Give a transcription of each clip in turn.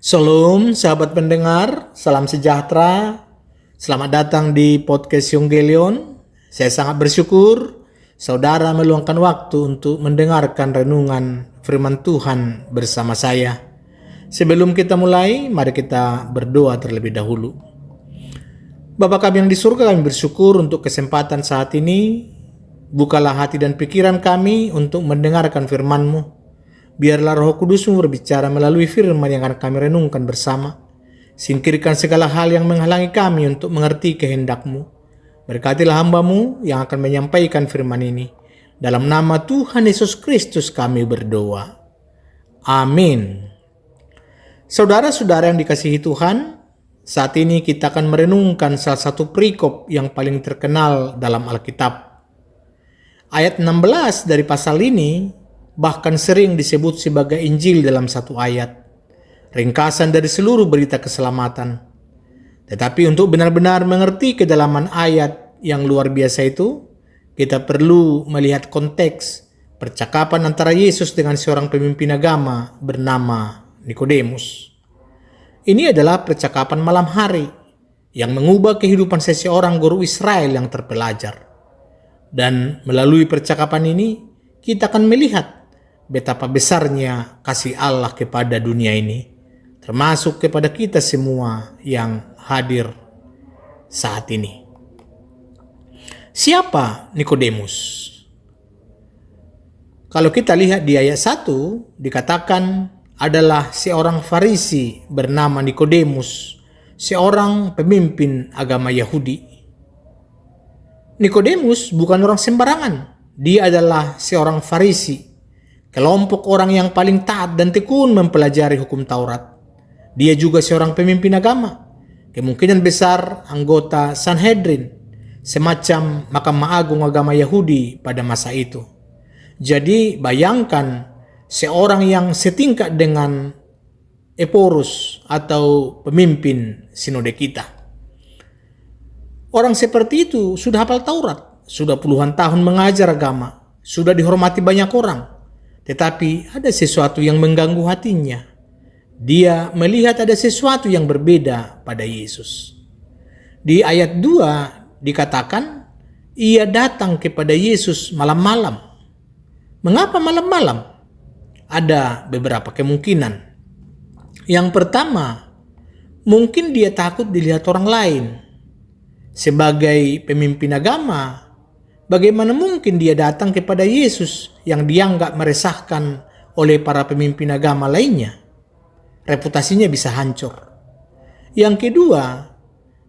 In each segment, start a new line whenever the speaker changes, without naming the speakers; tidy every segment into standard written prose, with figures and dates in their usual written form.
Shalom sahabat pendengar, salam sejahtera. Selamat datang di podcast Yonggelion. Saya sangat bersyukur saudara meluangkan waktu untuk mendengarkan renungan firman Tuhan bersama saya. Sebelum kita mulai, mari kita berdoa terlebih dahulu. Bapa kami yang di surga, kami bersyukur untuk kesempatan saat ini. Bukalah hati dan pikiran kami untuk mendengarkan firman-Mu. Biarlah Roh Kudus-Mu berbicara melalui firman yang akan kami renungkan bersama. Singkirkan segala hal yang menghalangi kami untuk mengerti kehendak-Mu. Berkatilah hamba-Mu yang akan menyampaikan firman ini. Dalam nama Tuhan Yesus Kristus kami berdoa. Amin. Saudara-saudara yang dikasihi Tuhan, saat ini kita akan merenungkan salah satu perikop yang paling terkenal dalam Alkitab. Ayat 16 dari pasal ini bahkan sering disebut sebagai Injil dalam satu ayat, ringkasan dari seluruh berita keselamatan. Tetapi untuk benar-benar mengerti kedalaman ayat yang luar biasa itu, kita perlu melihat konteks percakapan antara Yesus dengan seorang pemimpin agama bernama Nikodemus. Ini adalah percakapan malam hari yang mengubah kehidupan seseorang guru Israel yang terpelajar. Dan melalui percakapan ini, kita akan melihat betapa besarnya kasih Allah kepada dunia ini, termasuk kepada kita semua yang hadir saat ini. Siapa Nikodemus? Kalau kita lihat di ayat 1, dikatakan adalah seorang Farisi bernama Nikodemus, seorang pemimpin agama Yahudi. Nikodemus bukan orang sembarangan. Dia adalah seorang Farisi, kelompok orang yang paling taat dan tekun mempelajari hukum Taurat. Dia juga seorang pemimpin agama, kemungkinan besar anggota Sanhedrin, semacam Mahkamah Agung agama Yahudi pada masa itu. Jadi bayangkan seorang yang setingkat dengan Eporus atau pemimpin sinode kita. Orang seperti itu sudah hafal Taurat, sudah puluhan tahun mengajar agama, sudah dihormati banyak orang. Tetapi ada sesuatu yang mengganggu hatinya. Dia melihat ada sesuatu yang berbeda pada Yesus. Di ayat 2 dikatakan, ia datang kepada Yesus malam-malam. Mengapa malam-malam? Ada beberapa kemungkinan. Yang pertama, mungkin dia takut dilihat orang lain. Sebagai pemimpin agama, bagaimana mungkin dia datang kepada Yesus yang dianggap meresahkan oleh para pemimpin agama lainnya? Reputasinya bisa hancur. Yang kedua,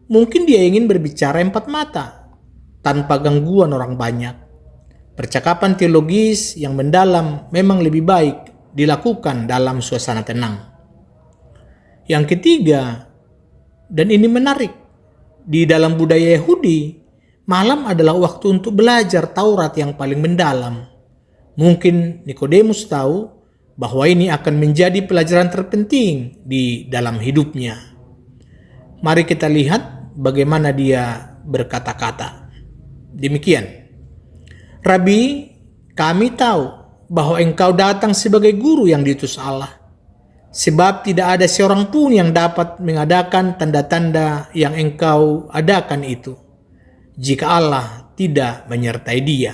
mungkin dia ingin berbicara empat mata, tanpa gangguan orang banyak. Percakapan teologis yang mendalam memang lebih baik dilakukan dalam suasana tenang. Yang ketiga, dan ini menarik, di dalam budaya Yahudi, malam adalah waktu untuk belajar Taurat yang paling mendalam. Mungkin Nikodemus tahu bahwa ini akan menjadi pelajaran terpenting di dalam hidupnya. Mari kita lihat bagaimana dia berkata-kata. Demikian, Rabi, kami tahu bahwa engkau datang sebagai guru yang diutus Allah. Sebab tidak ada seorang pun yang dapat mengadakan tanda-tanda yang engkau adakan itu, jika Allah tidak menyertai dia.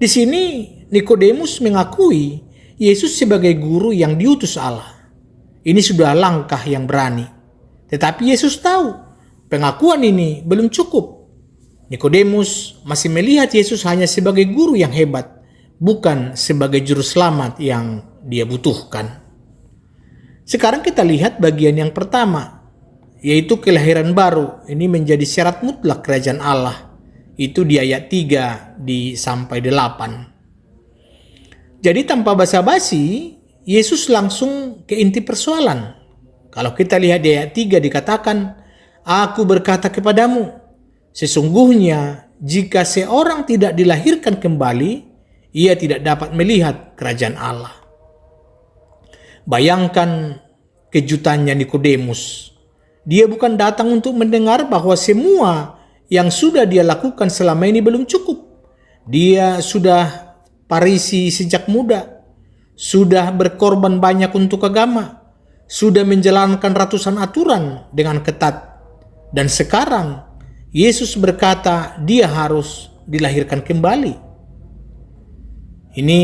Di sini Nikodemus mengakui Yesus sebagai guru yang diutus Allah. Ini sudah langkah yang berani. Tetapi Yesus tahu pengakuan ini belum cukup. Nikodemus masih melihat Yesus hanya sebagai guru yang hebat, bukan sebagai juru selamat yang dia butuhkan. Sekarang kita lihat bagian yang pertama, yaitu kelahiran baru. Ini menjadi syarat mutlak kerajaan Allah. Itu di ayat 3 sampai 8. Jadi tanpa basa-basi, Yesus langsung ke inti persoalan. Kalau kita lihat di ayat 3 dikatakan, aku berkata kepadamu, sesungguhnya jika seorang tidak dilahirkan kembali, ia tidak dapat melihat kerajaan Allah. Bayangkan kejutannya Nikodemus. Dia bukan datang untuk mendengar bahwa semua yang sudah dia lakukan selama ini belum cukup. Dia sudah Farisi sejak muda, sudah berkorban banyak untuk agama, sudah menjalankan ratusan aturan dengan ketat. Dan sekarang Yesus berkata dia harus dilahirkan kembali. Ini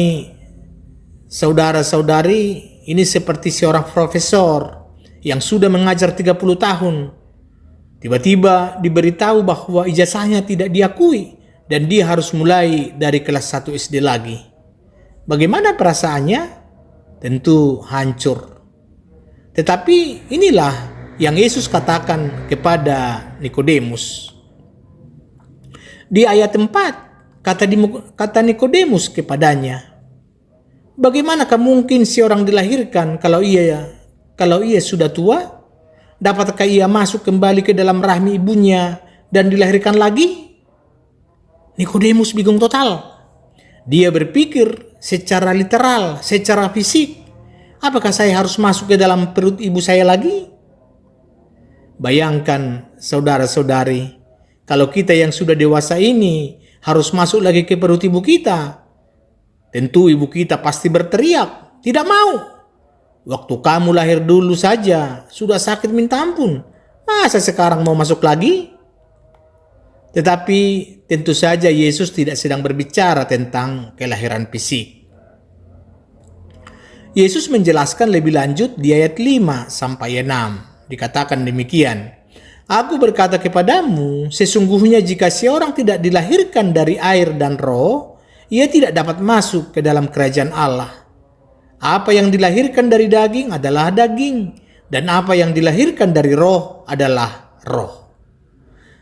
saudara-saudari, ini seperti seorang profesor yang sudah mengajar 30 tahun. Tiba-tiba diberitahu bahwa ijazahnya tidak diakui dan dia harus mulai dari kelas 1 SD lagi. Bagaimana perasaannya? Tentu hancur. Tetapi inilah yang Yesus katakan kepada Nikodemus. Di ayat 4, kata Nikodemus kepadanya, bagaimanakah mungkin seorang dilahirkan kalau ia sudah tua? Dapatkah ia masuk kembali ke dalam rahmi ibunya dan dilahirkan lagi? Nikodemus bingung total. Dia berpikir secara literal, secara fisik. Apakah saya harus masuk ke dalam perut ibu saya lagi? Bayangkan saudara-saudari, kalau kita yang sudah dewasa ini harus masuk lagi ke perut ibu kita. Tentu ibu kita pasti berteriak, tidak mau. Waktu kamu lahir dulu saja sudah sakit minta ampun. Masa sekarang mau masuk lagi? Tetapi tentu saja Yesus tidak sedang berbicara tentang kelahiran fisik. Yesus menjelaskan lebih lanjut di ayat 5 sampai 6. Dikatakan demikian, Aku berkata kepadamu, sesungguhnya jika seorang tidak dilahirkan dari air dan roh, ia tidak dapat masuk ke dalam kerajaan Allah. Apa yang dilahirkan dari daging adalah daging, dan apa yang dilahirkan dari roh adalah roh.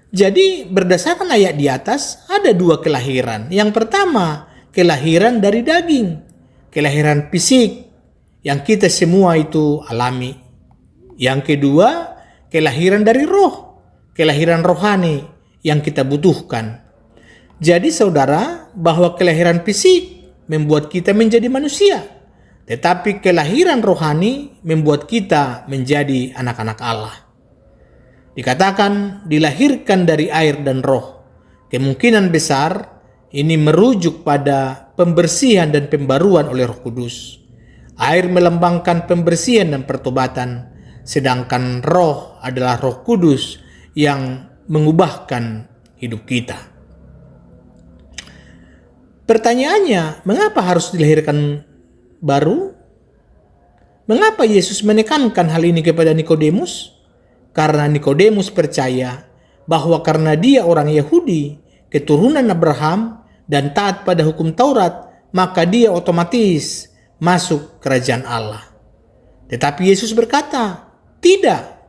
Jadi berdasarkan ayat di atas, ada dua kelahiran. Yang pertama, kelahiran dari daging, kelahiran fisik, yang kita semua itu alami. Yang kedua, kelahiran dari roh, kelahiran rohani yang kita butuhkan. Jadi saudara, bahwa kelahiran fisik membuat kita menjadi manusia, tetapi kelahiran rohani membuat kita menjadi anak-anak Allah. Dikatakan dilahirkan dari air dan roh. Kemungkinan besar ini merujuk pada pembersihan dan pembaruan oleh Roh Kudus. Air melambangkan pembersihan dan pertobatan, sedangkan roh adalah Roh Kudus yang mengubahkan hidup kita. Pertanyaannya, mengapa harus dilahirkan baru? Mengapa Yesus menekankan hal ini kepada Nikodemus? Karena Nikodemus percaya bahwa karena dia orang Yahudi, keturunan Abraham dan taat pada hukum Taurat, maka dia otomatis masuk kerajaan Allah. Tetapi Yesus berkata, tidak.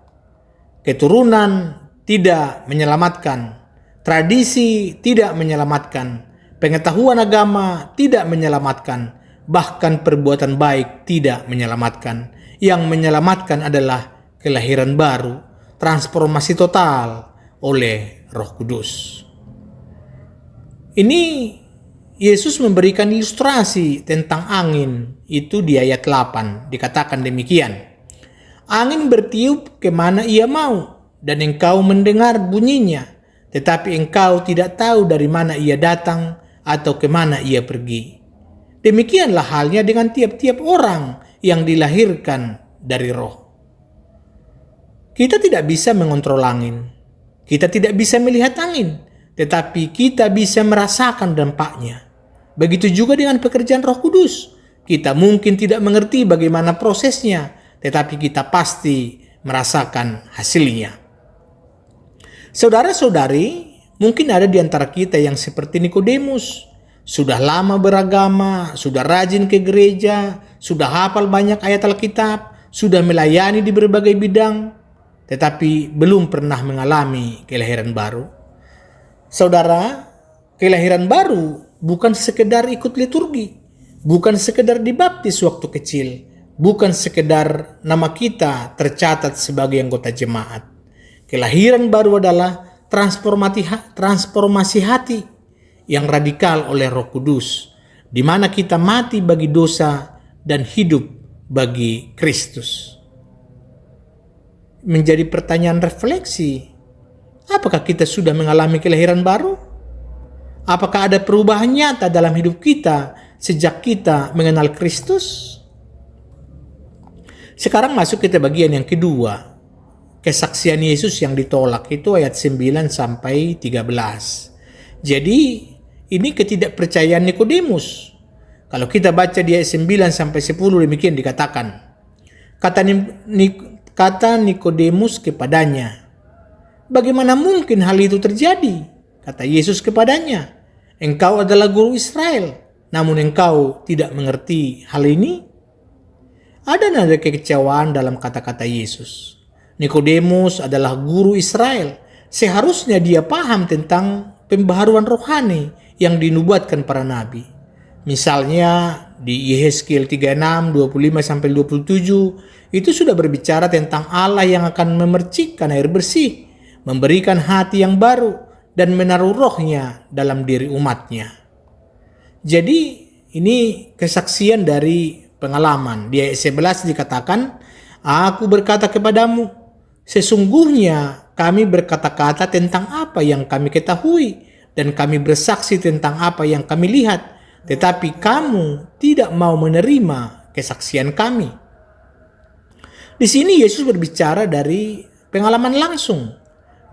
Keturunan tidak menyelamatkan, tradisi tidak menyelamatkan, pengetahuan agama tidak menyelamatkan, bahkan perbuatan baik tidak menyelamatkan. Yang menyelamatkan adalah kelahiran baru, transformasi total oleh Roh Kudus. Ini Yesus memberikan ilustrasi tentang angin, itu di ayat 8, dikatakan demikian. Angin bertiup kemana ia mau, dan engkau mendengar bunyinya, tetapi engkau tidak tahu dari mana ia datang atau kemana ia pergi. Demikianlah halnya dengan tiap-tiap orang yang dilahirkan dari roh. Kita tidak bisa mengontrol angin, kita tidak bisa melihat angin, tetapi kita bisa merasakan dampaknya. Begitu juga dengan pekerjaan Roh Kudus. Kita mungkin tidak mengerti bagaimana prosesnya, tetapi kita pasti merasakan hasilnya. Saudara-saudari, mungkin ada di antara kita yang seperti Nikodemus. Sudah lama beragama, sudah rajin ke gereja, sudah hafal banyak ayat Alkitab, sudah melayani di berbagai bidang, tetapi belum pernah mengalami kelahiran baru. Saudara, kelahiran baru bukan sekedar ikut liturgi, bukan sekedar dibaptis waktu kecil, bukan sekedar nama kita tercatat sebagai anggota jemaat. Kelahiran baru adalah transformasi hati yang radikal oleh Roh Kudus, di mana kita mati bagi dosa dan hidup bagi Kristus. Menjadi pertanyaan refleksi, apakah kita sudah mengalami kelahiran baru? Apakah ada perubahan nyata dalam hidup kita sejak kita mengenal Kristus? Sekarang masuk kita bagian yang kedua. Kesaksian Yesus yang ditolak itu ayat 9 sampai 13. Jadi ini ketidakpercayaan Nikodemus. Kalau kita baca di ayat 9 sampai 10 demikian dikatakan. Kata Nikodemus kepadanya, "Bagaimana mungkin hal itu terjadi?" Kata Yesus kepadanya, "Engkau adalah guru Israel, namun engkau tidak mengerti hal ini?" Ada nada kekecewaan dalam kata-kata Yesus. Nikodemus adalah guru Israel. Seharusnya dia paham tentang pembaharuan rohani yang dinubuatkan para nabi. Misalnya di Yehezkiel 36, 25-27 itu sudah berbicara tentang Allah yang akan memercikkan air bersih, memberikan hati yang baru, dan menaruh rohnya dalam diri umatnya. Jadi ini kesaksian dari pengalaman. Di ayat 11 dikatakan, "Aku berkata kepadamu, sesungguhnya kami berkata-kata tentang apa yang kami ketahui, dan kami bersaksi tentang apa yang kami lihat, tetapi kamu tidak mau menerima kesaksian kami." Di sini Yesus berbicara dari pengalaman langsung.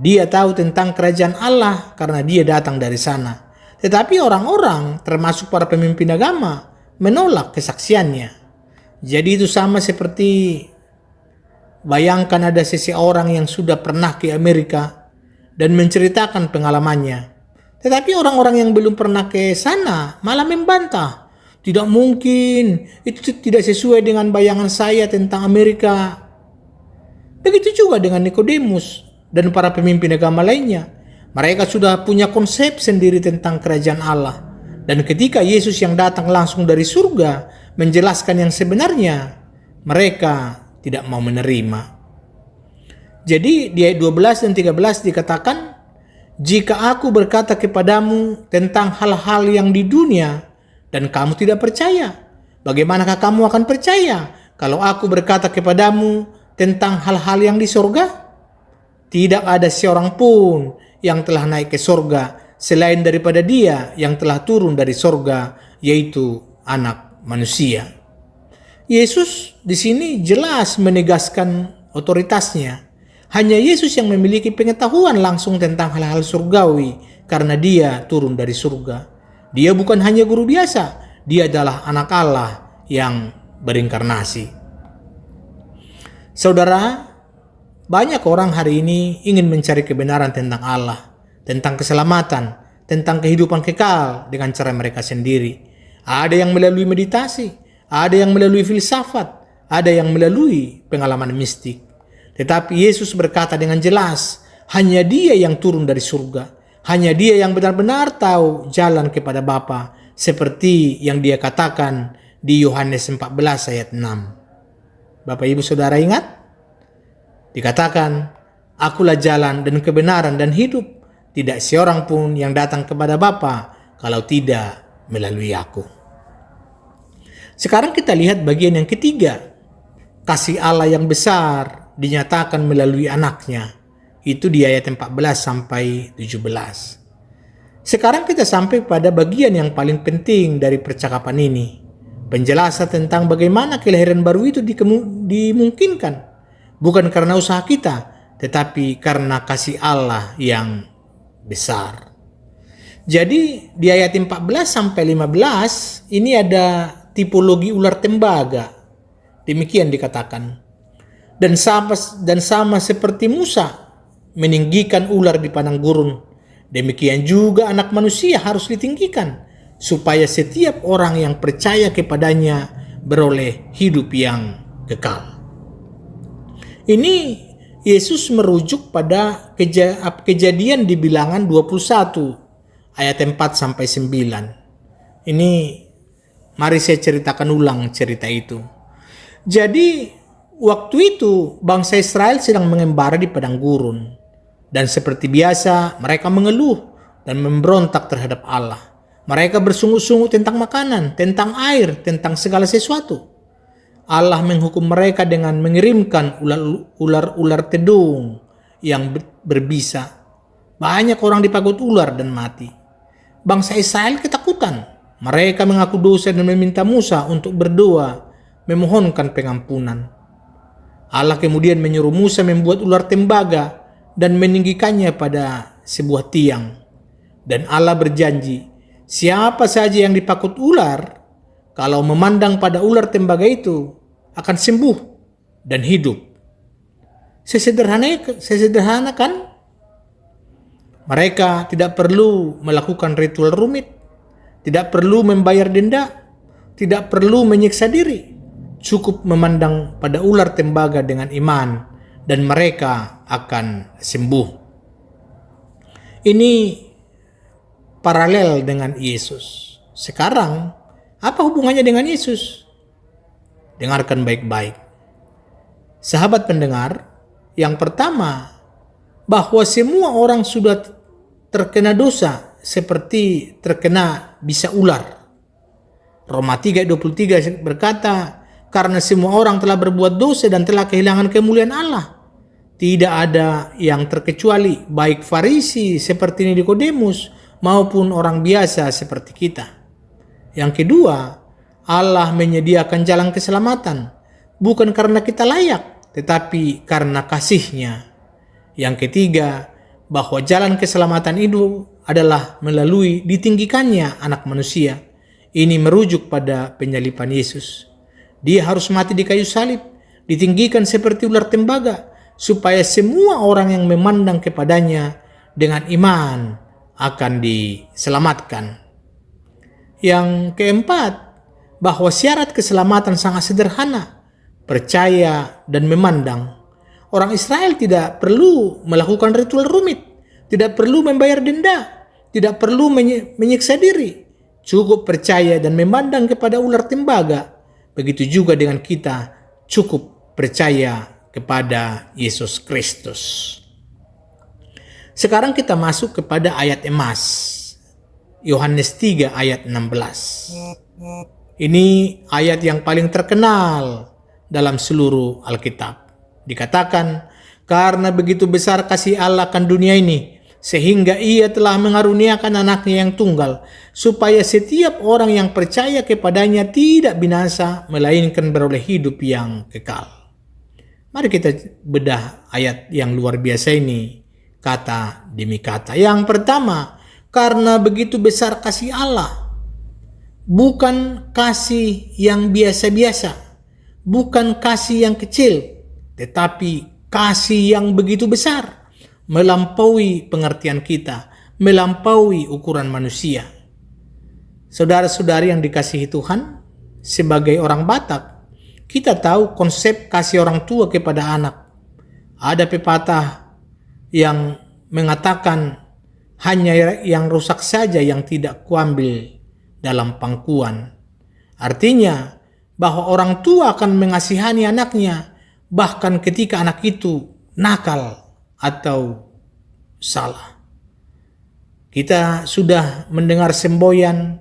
Dia tahu tentang kerajaan Allah karena dia datang dari sana. Tetapi orang-orang, termasuk para pemimpin agama, menolak kesaksiannya. Jadi itu sama seperti bayangkan ada seseorang yang sudah pernah ke Amerika dan menceritakan pengalamannya. Tetapi orang-orang yang belum pernah ke sana malah membantah. Tidak mungkin, itu tidak sesuai dengan bayangan saya tentang Amerika. Begitu juga dengan Nikodemus dan para pemimpin agama lainnya. Mereka sudah punya konsep sendiri tentang kerajaan Allah. Dan ketika Yesus yang datang langsung dari surga menjelaskan yang sebenarnya, mereka tidak mau menerima. Jadi di ayat 12 dan 13 dikatakan, "Jika aku berkata kepadamu tentang hal-hal yang di dunia dan kamu tidak percaya, bagaimanakah kamu akan percaya kalau aku berkata kepadamu tentang hal-hal yang di sorga? Tidak ada seorang pun yang telah naik ke sorga selain daripada Dia yang telah turun dari sorga, yaitu Anak Manusia." Yesus di sini jelas menegaskan otoritasnya. Hanya Yesus yang memiliki pengetahuan langsung tentang hal-hal surgawi karena Dia turun dari surga. Dia bukan hanya guru biasa, Dia adalah anak Allah yang berinkarnasi. Saudara, banyak orang hari ini ingin mencari kebenaran tentang Allah, tentang keselamatan, tentang kehidupan kekal dengan cara mereka sendiri. Ada yang melalui meditasi, ada yang melalui filsafat, ada yang melalui pengalaman mistik. Tetapi Yesus berkata dengan jelas, hanya Dia yang turun dari surga. Hanya Dia yang benar-benar tahu jalan kepada Bapa, seperti yang Dia katakan di Yohanes 14 ayat 6. Bapak Ibu Saudara ingat? Dikatakan, "Akulah jalan dan kebenaran dan hidup. Tidak seorang pun yang datang kepada Bapa kalau tidak melalui Aku." Sekarang kita lihat bagian yang ketiga. Kasih Allah yang besar dinyatakan melalui anaknya. Itu di ayat 14 sampai 17. Sekarang kita sampai pada bagian yang paling penting dari percakapan ini. Penjelasan tentang bagaimana kelahiran baru itu dimungkinkan. Bukan karena usaha kita, tetapi karena kasih Allah yang besar. Jadi di ayat 14 sampai 15 ini ada tipologi ular tembaga. Demikian dikatakan. Dan sama seperti Musa meninggikan ular di padang gurun, demikian juga Anak Manusia harus ditinggikan, supaya setiap orang yang percaya kepadanya beroleh hidup yang kekal. Ini Yesus merujuk pada kejadian di Bilangan 21 ayat 4 sampai 9. Ini mari saya ceritakan ulang cerita itu. Jadi waktu itu bangsa Israel sedang mengembara di padang gurun, dan seperti biasa mereka mengeluh dan memberontak terhadap Allah. Mereka bersungut-sungut tentang makanan, tentang air, tentang segala sesuatu. Allah menghukum mereka dengan mengirimkan ular tedung yang berbisa. Banyak orang dipagut ular dan mati. Bangsa Israel ketakutan. Mereka mengaku dosa dan meminta Musa untuk berdoa, memohonkan pengampunan. Allah kemudian menyuruh Musa membuat ular tembaga dan meninggikannya pada sebuah tiang. Dan Allah berjanji, siapa saja yang dipakut ular, kalau memandang pada ular tembaga itu, akan sembuh dan hidup. Sesederhana kan? Mereka tidak perlu melakukan ritual rumit, tidak perlu membayar denda, tidak perlu menyiksa diri. Cukup memandang pada ular tembaga dengan iman dan mereka akan sembuh. Ini paralel dengan Yesus. Sekarang, apa hubungannya dengan Yesus? Dengarkan baik-baik. Sahabat pendengar, yang pertama, bahwa semua orang sudah terkena dosa seperti terkena bisa ular. Roma 3:23 berkata, karena semua orang telah berbuat dosa dan telah kehilangan kemuliaan Allah. Tidak ada yang terkecuali, baik Farisi seperti Nikodemus maupun orang biasa seperti kita. Yang kedua, Allah menyediakan jalan keselamatan, bukan karena kita layak, tetapi karena kasih-Nya. Yang ketiga, bahwa jalan keselamatan itu adalah melalui ditinggikannya anak manusia. Ini merujuk pada penyaliban Yesus. Dia harus mati di kayu salib, ditinggikan seperti ular tembaga, supaya semua orang yang memandang kepadanya dengan iman akan diselamatkan. Yang keempat, bahwa syarat keselamatan sangat sederhana, percaya dan memandang. Orang Israel tidak perlu melakukan ritual rumit, tidak perlu membayar denda, tidak perlu menyiksa diri. Cukup percaya dan memandang kepada ular tembaga. Begitu juga dengan kita, cukup percaya kepada Yesus Kristus. Sekarang kita masuk kepada ayat emas. Yohanes 3 ayat 16. Ini ayat yang paling terkenal dalam seluruh Alkitab. Dikatakan, karena begitu besar kasih Allah akan dunia ini, sehingga Ia telah mengaruniakan anaknya yang tunggal, supaya setiap orang yang percaya kepadanya tidak binasa, melainkan beroleh hidup yang kekal. Mari kita bedah ayat yang luar biasa ini, kata demi kata. Yang pertama, karena begitu besar kasih Allah, bukan kasih yang biasa-biasa, bukan kasih yang kecil, tetapi kasih yang begitu besar, melampaui pengertian kita, melampaui ukuran manusia. Saudara-saudari yang dikasihi Tuhan, sebagai orang Batak, kita tahu konsep kasih orang tua kepada anak. Ada pepatah yang mengatakan, hanya yang rusak saja yang tidak kuambil dalam pangkuan. Artinya, bahwa orang tua akan mengasihani anaknya, bahkan ketika anak itu nakal atau salah. Kita sudah mendengar semboyan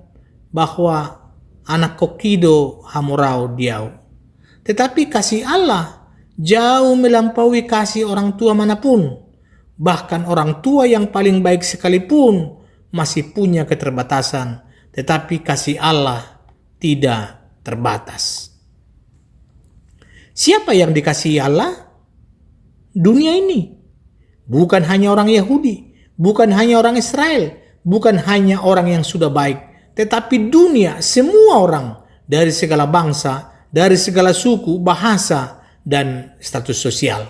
bahwa anak kokido hamurau diau. Tetapi kasih Allah jauh melampaui kasih orang tua manapun. Bahkan orang tua yang paling baik sekalipun masih punya keterbatasan. Tetapi kasih Allah tidak terbatas. Siapa yang dikasihi Allah? Dunia ini. Bukan hanya orang Yahudi, bukan hanya orang Israel, bukan hanya orang yang sudah baik, tetapi dunia, semua orang dari segala bangsa, dari segala suku, bahasa, dan status sosial.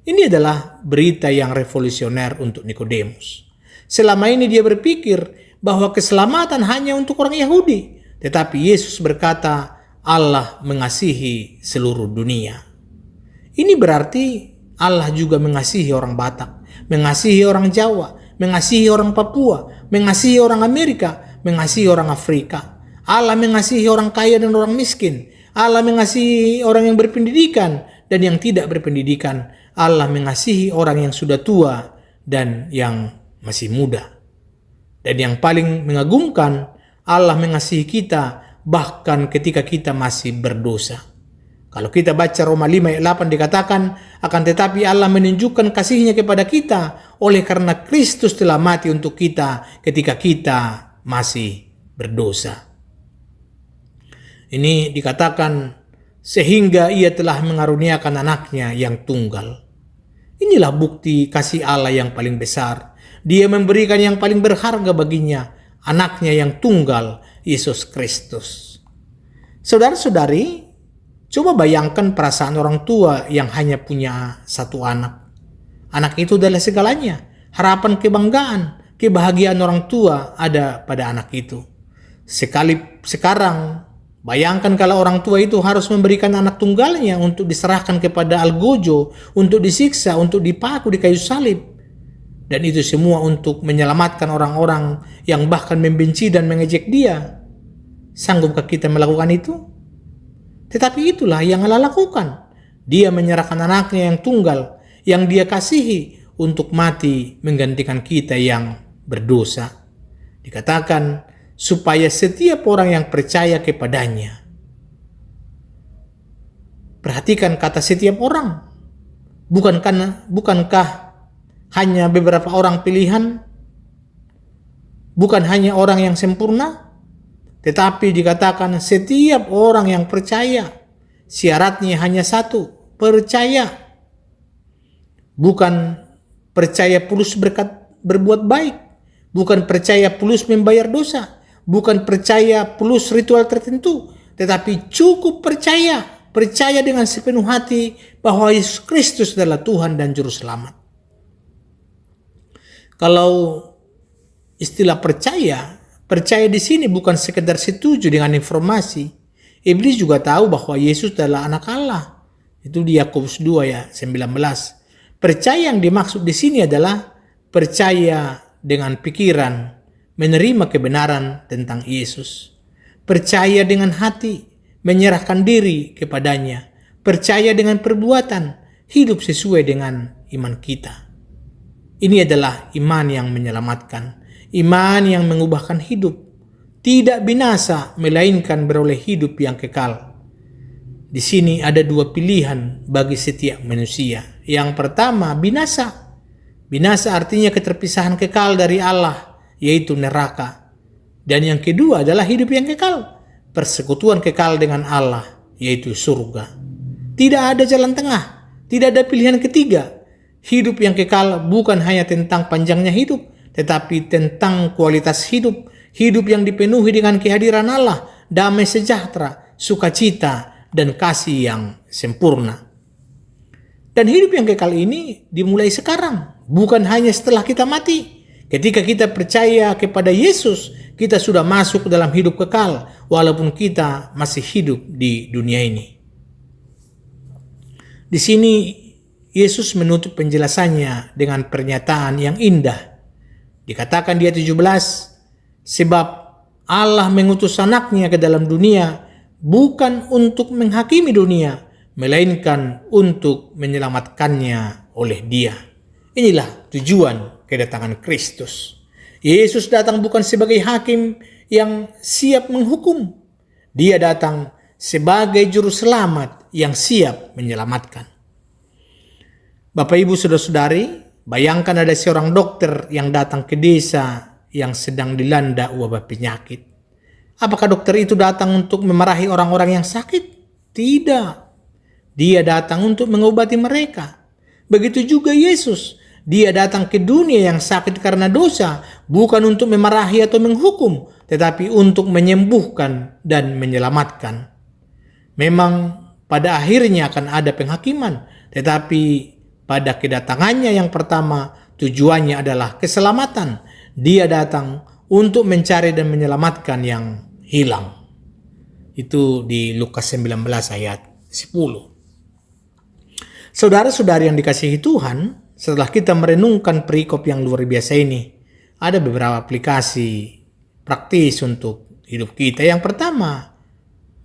Ini adalah berita yang revolusioner untuk Nikodemus. Selama ini dia berpikir bahwa keselamatan hanya untuk orang Yahudi, tetapi Yesus berkata, Allah mengasihi seluruh dunia. Ini berarti Allah juga mengasihi orang Batak, mengasihi orang Jawa, mengasihi orang Papua, mengasihi orang Amerika, mengasihi orang Afrika. Allah mengasihi orang kaya dan orang miskin. Allah mengasihi orang yang berpendidikan dan yang tidak berpendidikan. Allah mengasihi orang yang sudah tua dan yang masih muda. Dan yang paling mengagumkan, Allah mengasihi kita bahkan ketika kita masih berdosa. Kalau kita baca Roma 5 ayat 8 dikatakan, akan tetapi Allah menunjukkan kasih-Nya kepada kita oleh karena Kristus telah mati untuk kita ketika kita masih berdosa. Ini dikatakan sehingga ia telah mengaruniakan anaknya yang tunggal. Inilah bukti kasih Allah yang paling besar. Dia memberikan yang paling berharga baginya, anaknya yang tunggal, Yesus Kristus. Saudara-saudari, coba bayangkan perasaan orang tua yang hanya punya satu anak. Anak itu adalah segalanya. Harapan kebanggaan, kebahagiaan orang tua ada pada anak itu. Sekarang, bayangkan kalau orang tua itu harus memberikan anak tunggalnya untuk diserahkan kepada algojo, untuk disiksa, untuk dipaku di kayu salib. Dan itu semua untuk menyelamatkan orang-orang yang bahkan membenci dan mengejek dia. Sanggupkah kita melakukan itu? Tetapi itulah yang Allah lakukan. Dia menyerahkan anaknya yang tunggal, yang dia kasihi, untuk mati menggantikan kita yang berdosa. Dikatakan, supaya setiap orang yang percaya kepadanya. Perhatikan kata setiap orang. Bukankah hanya beberapa orang pilihan? Bukan hanya orang yang sempurna? Tetapi dikatakan setiap orang yang percaya. Syaratnya hanya satu, percaya. Bukan percaya plus berbuat baik. Bukan percaya plus membayar dosa. Bukan percaya plus ritual tertentu, tetapi cukup percaya dengan sepenuh hati bahwa Yesus Kristus adalah Tuhan dan Juru Selamat. Kalau istilah percaya di sini bukan sekedar setuju dengan informasi. Iblis juga tahu bahwa Yesus adalah anak Allah. Itu di Yakobus 2 ya 19. Percaya yang dimaksud di sini adalah percaya dengan pikiran, menerima kebenaran tentang Yesus. Percaya dengan hati, menyerahkan diri kepadanya. Percaya dengan perbuatan, hidup sesuai dengan iman kita. Ini adalah iman yang menyelamatkan. Iman yang mengubahkan hidup. Tidak binasa, melainkan beroleh hidup yang kekal. Di sini ada dua pilihan bagi setiap manusia. Yang pertama, binasa. Binasa artinya keterpisahan kekal dari Allah, yaitu neraka. Dan yang kedua adalah hidup yang kekal, persekutuan kekal dengan Allah, yaitu surga. Tidak ada jalan tengah, tidak ada pilihan ketiga. Hidup yang kekal bukan hanya tentang panjangnya hidup, tetapi tentang kualitas hidup, hidup yang dipenuhi dengan kehadiran Allah, damai sejahtera, sukacita, dan kasih yang sempurna. Dan hidup yang kekal ini dimulai sekarang, bukan hanya setelah kita mati. Ketika kita percaya kepada Yesus, kita sudah masuk dalam hidup kekal, walaupun kita masih hidup di dunia ini. Di sini, Yesus menutup penjelasannya dengan pernyataan yang indah. Dikatakan di ayat 17, sebab Allah mengutus anaknya ke dalam dunia, bukan untuk menghakimi dunia, melainkan untuk menyelamatkannya oleh Dia. Inilah tujuan kedatangan Kristus. Yesus datang bukan sebagai hakim yang siap menghukum. Dia datang sebagai juru selamat yang siap menyelamatkan. Bapak Ibu saudara-saudari, bayangkan ada seorang dokter yang datang ke desa yang sedang dilanda wabah penyakit. Apakah dokter itu datang untuk memarahi orang-orang yang sakit? Tidak. Dia datang untuk mengobati mereka. Begitu juga Yesus. Dia datang ke dunia yang sakit karena dosa, bukan untuk memarahi atau menghukum, tetapi untuk menyembuhkan dan menyelamatkan. Memang pada akhirnya akan ada penghakiman, tetapi pada kedatangannya yang pertama, tujuannya adalah keselamatan. Dia datang untuk mencari dan menyelamatkan yang hilang. Itu di Lukas 19 ayat 10. Saudara-saudari yang dikasihi Tuhan, setelah kita merenungkan perikop yang luar biasa ini, ada beberapa aplikasi praktis untuk hidup kita. Yang pertama,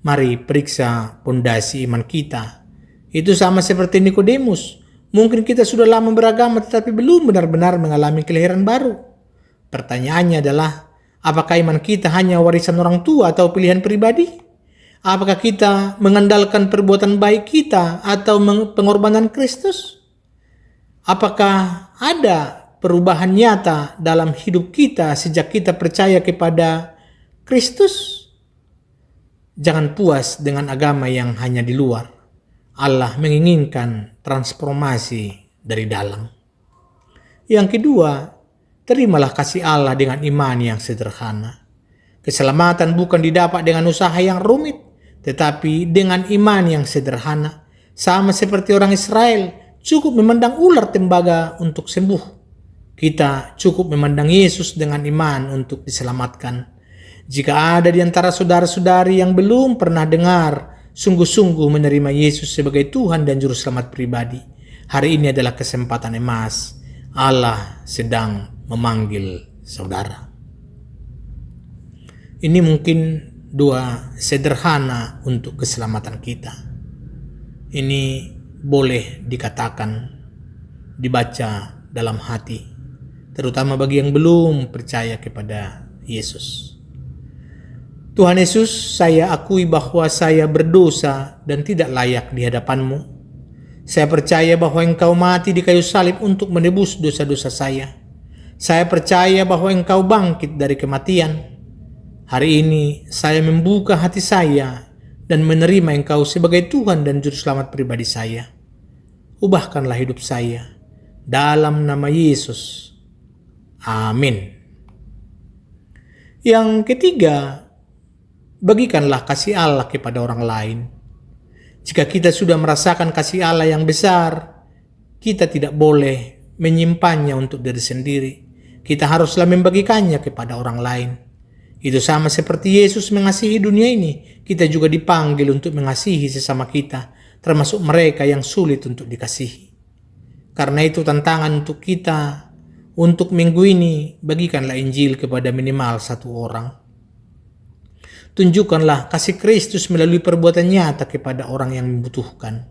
mari periksa pondasi iman kita. Itu sama seperti Nikodemus. Mungkin kita sudah lama beragama tetapi belum benar-benar mengalami kelahiran baru. Pertanyaannya adalah, apakah iman kita hanya warisan orang tua atau pilihan pribadi? Apakah kita mengandalkan perbuatan baik kita atau pengorbanan Kristus? Apakah ada perubahan nyata dalam hidup kita sejak kita percaya kepada Kristus? Jangan puas dengan agama yang hanya di luar. Allah menginginkan transformasi dari dalam. Yang kedua, terimalah kasih Allah dengan iman yang sederhana. Keselamatan bukan didapat dengan usaha yang rumit, tetapi dengan iman yang sederhana. Sama seperti orang Israel, cukup memandang ular tembaga untuk sembuh. Kita cukup memandang Yesus dengan iman untuk diselamatkan. Jika ada di antara saudara-saudari yang belum pernah dengar sungguh-sungguh menerima Yesus sebagai Tuhan dan Juru Selamat pribadi, hari ini adalah kesempatan emas. Allah sedang memanggil saudara. Ini mungkin doa sederhana untuk keselamatan kita. Ini boleh dikatakan, dibaca dalam hati, terutama bagi yang belum percaya kepada Yesus. Tuhan Yesus, saya akui bahwa saya berdosa dan tidak layak di hadapan-Mu. Saya percaya bahwa Engkau mati di kayu salib untuk menebus dosa-dosa saya. Saya percaya bahwa Engkau bangkit dari kematian. Hari ini saya membuka hati saya dan menerima Engkau sebagai Tuhan dan Juru Selamat pribadi saya. Ubahkanlah hidup saya. Dalam nama Yesus. Amin. Yang ketiga, bagikanlah kasih Allah kepada orang lain. Jika kita sudah merasakan kasih Allah yang besar, kita tidak boleh menyimpannya untuk diri sendiri. Kita haruslah membagikannya kepada orang lain. Itu sama seperti Yesus mengasihi dunia ini, kita juga dipanggil untuk mengasihi sesama kita, termasuk mereka yang sulit untuk dikasihi. Karena itu tantangan untuk kita, untuk minggu ini, bagikanlah Injil kepada minimal satu orang. Tunjukkanlah kasih Kristus melalui perbuatan nyata kepada orang yang membutuhkan.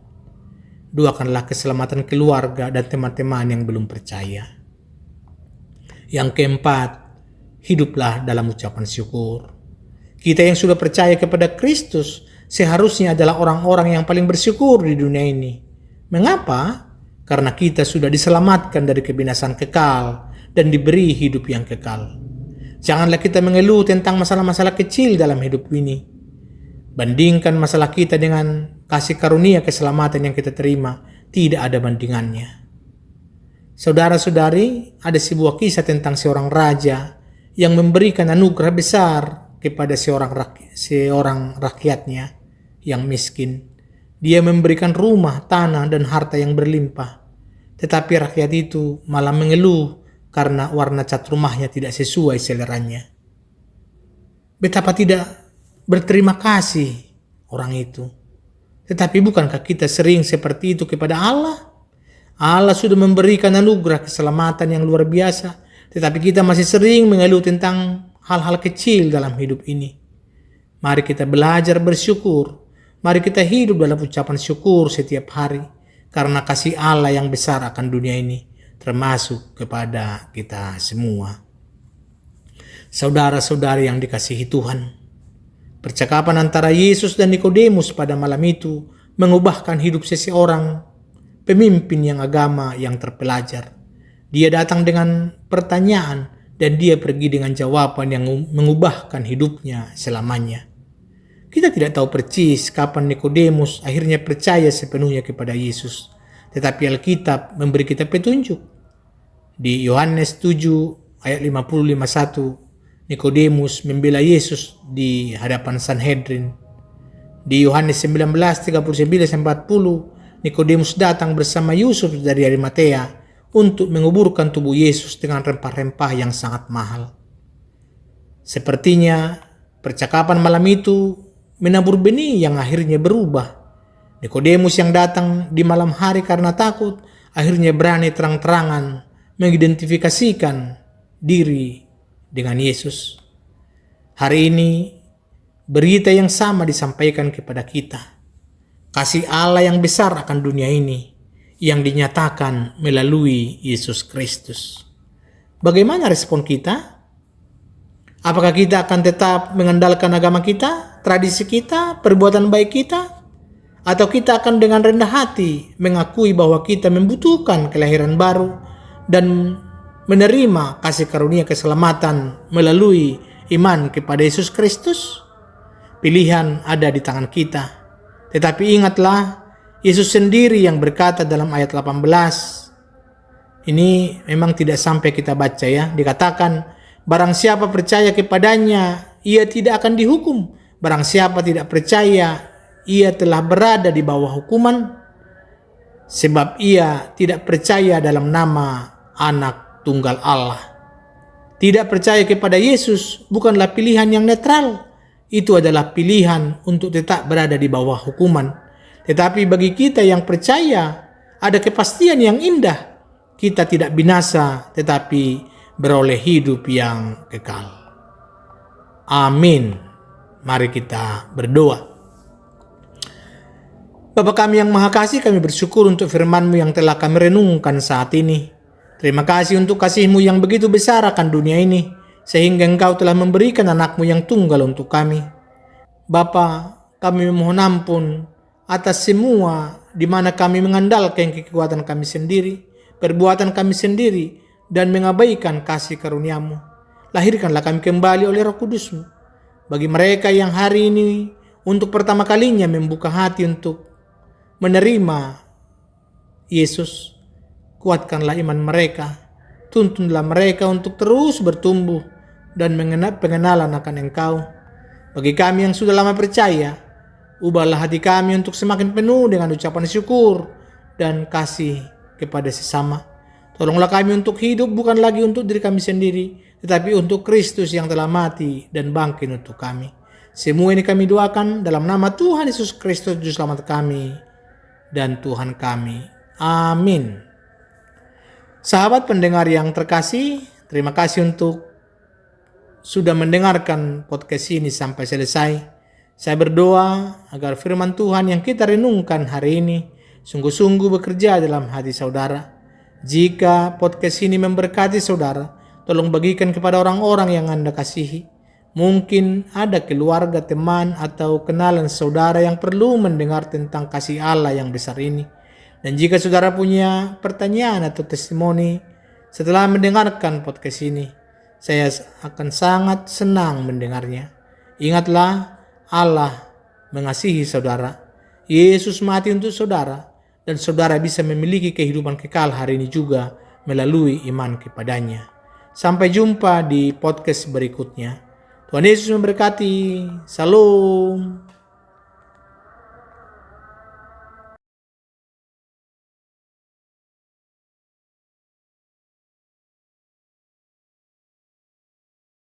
Doakanlah keselamatan keluarga dan teman-teman yang belum percaya. Yang keempat, hiduplah dalam ucapan syukur. Kita yang sudah percaya kepada Kristus seharusnya adalah orang-orang yang paling bersyukur di dunia ini. Mengapa? Karena kita sudah diselamatkan dari kebinasan kekal dan diberi hidup yang kekal. Janganlah kita mengeluh tentang masalah-masalah kecil dalam hidup ini. Bandingkan masalah kita dengan kasih karunia keselamatan yang kita terima, tidak ada bandingannya. Saudara-saudari, ada sebuah kisah tentang seorang raja yang memberikan anugerah besar kepada seorang rakyatnya yang miskin. Dia memberikan rumah, tanah, dan harta yang berlimpah. Tetapi rakyat itu malah mengeluh karena warna cat rumahnya tidak sesuai seleranya. Betapa tidak berterima kasih orang itu. Tetapi bukankah kita sering seperti itu kepada Allah? Allah sudah memberikan anugerah keselamatan yang luar biasa, tetapi kita masih sering mengeluh tentang hal-hal kecil dalam hidup ini. Mari kita belajar bersyukur. Mari kita hidup dalam ucapan syukur setiap hari, karena kasih Allah yang besar akan dunia ini, termasuk kepada kita semua. Saudara-saudari yang dikasihi Tuhan, percakapan antara Yesus dan Nikodemus pada malam itu mengubahkan hidup seseorang pemimpin yang agama yang terpelajar. Dia datang dengan pertanyaan dan dia pergi dengan jawaban yang mengubahkan hidupnya selamanya. Kita tidak tahu persis kapan Nikodemus akhirnya percaya sepenuhnya kepada Yesus, tetapi Alkitab memberi kita petunjuk. Di Yohanes 7 ayat 55:1, Nikodemus membela Yesus di hadapan Sanhedrin. Di Yohanes 19:39-40, Nikodemus datang bersama Yusuf dari Arimatea untuk menguburkan tubuh Yesus dengan rempah-rempah yang sangat mahal. Sepertinya percakapan malam itu menabur benih yang akhirnya berubah. Nikodemus yang datang di malam hari karena takut, akhirnya berani terang-terangan mengidentifikasikan diri dengan Yesus. Hari ini berita yang sama disampaikan kepada kita. Kasih Allah yang besar akan dunia ini yang dinyatakan melalui Yesus Kristus. Bagaimana respon kita? Apakah kita akan tetap mengandalkan agama kita, tradisi kita, perbuatan baik kita? Atau kita akan dengan rendah hati mengakui bahwa kita membutuhkan kelahiran baru dan menerima kasih karunia keselamatan melalui iman kepada Yesus Kristus? pilihan ada di tangan kita. Tetapi ingatlah, Yesus sendiri yang berkata dalam ayat 18, ini memang tidak sampai kita baca ya, dikatakan, barang siapa percaya kepadanya, ia tidak akan dihukum. Barang siapa tidak percaya, ia telah berada di bawah hukuman, sebab ia tidak percaya dalam nama Anak Tunggal Allah. Tidak percaya kepada Yesus bukanlah pilihan yang netral. Itu adalah pilihan untuk tetap berada di bawah hukuman. Tetapi bagi kita yang percaya, ada kepastian yang indah. Kita tidak binasa, tetapi beroleh hidup yang kekal. Amin. Mari kita berdoa. Bapa kami yang Maha Kasih, kami bersyukur untuk firman-Mu yang telah kami renungkan saat ini. Terima kasih untuk kasih-Mu yang begitu besar akan dunia ini, sehingga Engkau telah memberikan anak-Mu yang tunggal untuk kami. Bapa, kami memohon ampun atas semua di mana kami mengandalkan kekuatan kami sendiri, perbuatan kami sendiri, dan mengabaikan kasih karunia-Mu. Lahirkanlah kami kembali oleh Roh Kudus-Mu. Bagi mereka yang hari ini untuk pertama kalinya membuka hati untuk menerima Yesus, kuatkanlah iman mereka, tuntunlah mereka untuk terus bertumbuh dan pengenalan akan Engkau. Bagi kami yang sudah lama percaya, ubahlah hati kami untuk semakin penuh dengan ucapan syukur dan kasih kepada sesama. Tolonglah kami untuk hidup bukan lagi untuk diri kami sendiri, tetapi untuk Kristus yang telah mati dan bangkit untuk kami. Semua ini kami doakan dalam nama Tuhan Yesus Kristus, Juru Selamat kami dan Tuhan kami. Amin. Sahabat pendengar yang terkasih, terima kasih untuk sudah mendengarkan podcast ini sampai selesai. Saya berdoa agar firman Tuhan yang kita renungkan hari ini sungguh-sungguh bekerja dalam hati saudara. Jika podcast ini memberkati saudara, tolong bagikan kepada orang-orang yang Anda kasihi. Mungkin ada keluarga, teman, atau kenalan saudara yang perlu mendengar tentang kasih Allah yang besar ini. Dan jika saudara punya pertanyaan atau testimoni setelah mendengarkan podcast ini, saya akan sangat senang mendengarnya. Ingatlah, Allah mengasihi saudara. Yesus mati untuk saudara, dan saudara bisa memiliki kehidupan kekal hari ini juga melalui iman kepadanya. Sampai jumpa di podcast berikutnya. Tuhan Yesus memberkati. Salam.